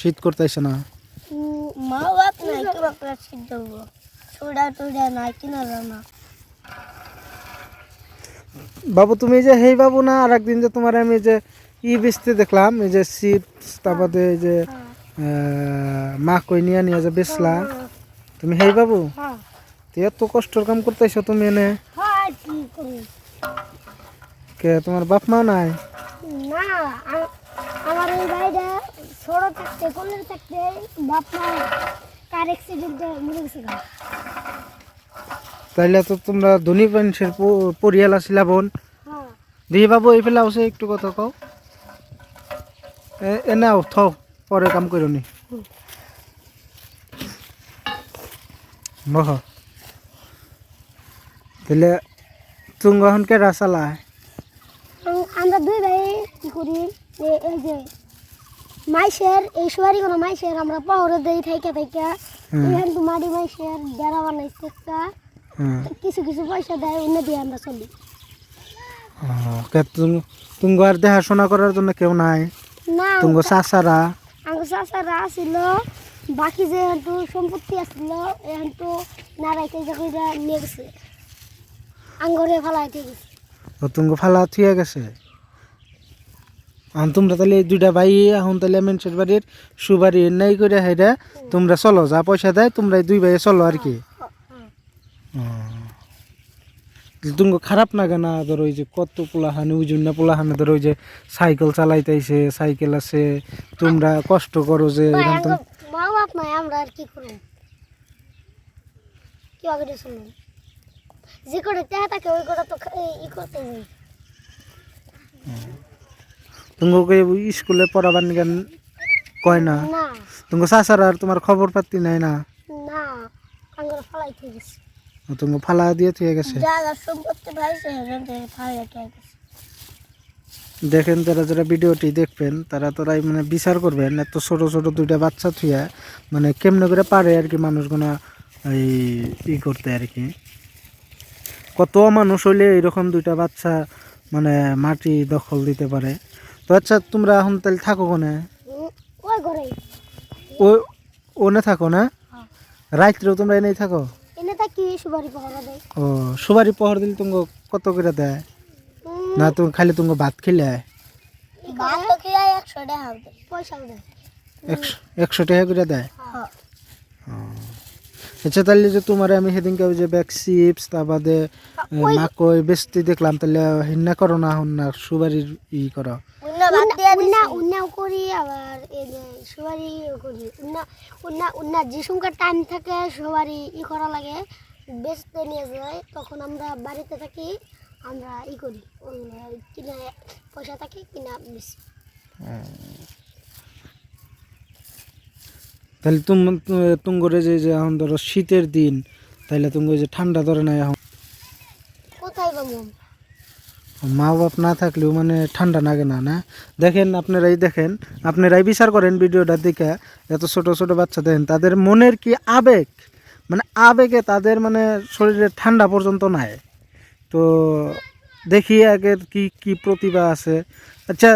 শীত করতেছে না? মা বাপ নাই কি বাপরা শীত দেবো, ছোড়া টোড়া নাই কিনা না। বাবু তুমি যে হেই বাবু না, আর একদিন যে তোমার আমি যে বেচতে দেখলাম, এই যে চিপস, তারপরে এই যে মা কই নিয়ে নিয়ে যে বেচলা, তুমি হেই বাবু? তো এত কষ্টর কাম করতেছো তুমি এনে, কে তোমার বাপ মা নাই? না, আমার এই ভাইটা ছোট থাকতে কলেজ থাকতে বাপ মা কার অ্যাক্সিডেন্টে মরে গেছে। তাইলে তো তোমরা ধনী মানুষের পরিয়াল আসিলা বোন। দিয়ে বাবু এই ফেলা আছে একটু কথা কও, এনে আও থাও, পরে কাম করো নি বহ। তাহলে তুমি এখন কে রাসালায়? আমরা দুই ভাই কি করি, এই যে মাইশের এই সুয়ারি কোনো মাইশের আমরা পাহরে দেই থাইকা থাইকা, এখান তো মাটি মাইশের বেড়া বানাইছে একটা, কিছু কিছু পয়সা দেয় অন্য দিয়ে আমরা চলি। তুমি আর দেখাশোনা করার জন্য কেউ নাই? না, তুমি চাচারা? আমার চাচারা আসিল, বাকি যে একটু সম্পত্তি আসছিল একটু নারাইতে যা নিয়ে গেছে, আঙ্গরে ফালাইতে গেছে। তুমি ফালা থুয়ে গেছে? এখন তোমরা তাহলে দুইটা ভাই এখন তাহলে মানুষের বাড়ির সুবাড়ি নাই করে হেরা তোমরা চলো, যা পয়সা দেয় তোমরা দুই ভাই চলো আর কি। তুমি খারাপ না কেনা? ধরো ওই যে কত পোলাহানে ওই জন্য পোলাহানে ধরো ওই যে সাইকেল চালাইতেছে, সাইকেল আছে, তোমরা কষ্ট করো যে মা বাপ নাই, আমরা আর কি করব, কি আগে শুনুন যে করে টাকা থাকে ওই করে তো ই করতে যাই। তোমাকে স্কুলে পড়াবার নিকেন কয় না? না তুমি চাচার আর তোমার খবর পাতি নাই না? না, আঙ্গরে ফালাইতে গেছে, তুমি ফালা দিয়ে থুয়ে গেছে। যা সম্পত্তি ভাইছে ফালাইতে গেছে। দেখেন যারা যারা ভিডিওটি দেখবেন তারা তোরাই মানে বিচার করবেন, এত ছোট ছোট দুইটা বাচ্চা থুয়া মানে কেমনে করে পারে আর কি মানুষগুনা এই করতে আর কি। কত মানুষ হইলে এরকম দুইটা বাচ্চা মানে মাটি দখল দিতে পারে। তো আচ্ছা তোমরা এখন তাহলে থাকো কোনে? ওই ঘরে ওনে থাকো না? রাত্রেও তোমরা এনেই থাকো? এনে থাকি, সুবারি পাহারা দেয়। ও সুবারি পহর দিলে তুমি কত করে দেয়? না তুমি খালি তুমি ভাত খেলে? ভাত তো খেয়ে 100 টাকা দেয়, পয়সা দেয় 100 টাকা করে দেয়? আচ্ছা তাহলে যে তোমার আমি সেদিনকে ওই যে ব্যাগ চিপস তারপরে মাকই বেচতে দেখলাম, তাহলে হিন্না করো না হন না সুবারির করো? উন্নাও করি, আবার এই যে সুবারি করি। উন্না যে সংখ্যার টাইম থাকে সুবারি করা লাগে, বেচতে নিয়ে যায়, তখন আমরা বাড়িতে থাকি, আমরা করি কিনা পয়সা থাকে কিনা বেশি। তাহলে তুমগরে যে এখন ধরো শীতের দিন, তাহলে তুমি যে ঠান্ডা ধরে না এখন? কোথায় পাবো? মা বাপ না থাকলেও মানে ঠান্ডা লাগে না? না দেখেন আপনারাই বিচার করেন ভিডিওটা দেখে, এত ছোট ছোট বাচ্চা দেখেন, তাদের মনের কি আবেগ, মানে আবেগে তাদের মানে শরীরে ঠান্ডা পর্যন্ত নাই। তো দেখি আগের কি কি প্রতিভা আছে। আচ্ছা